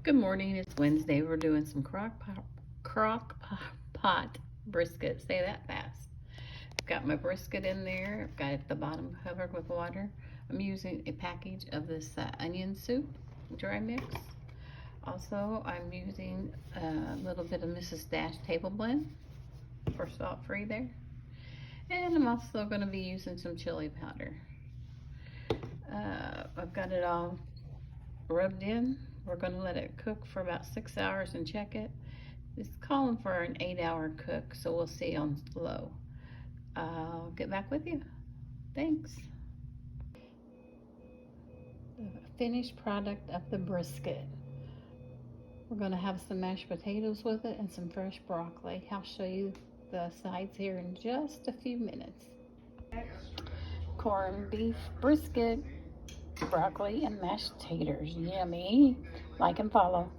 Good morning. It's Wednesday. We're doing some crock pot brisket. Say that fast. I've got my brisket in there. I've got it at the bottom covered with water. I'm using a package of this onion soup dry mix. Also, I'm using a little bit of Mrs. Dash table blend for salt free there. And I'm also going to be using some chili powder. I've got it all rubbed in. We're going to let it cook for about 6 hours and check it. It's calling for an 8-hour cook, so we'll see on low. I'll get back with you. Thanks. The finished product of the brisket. We're going to have some mashed potatoes with it and some fresh broccoli. I'll show you the sides here in just a few minutes. Corned beef brisket, broccoli and mashed taters. Yummy. Like and follow.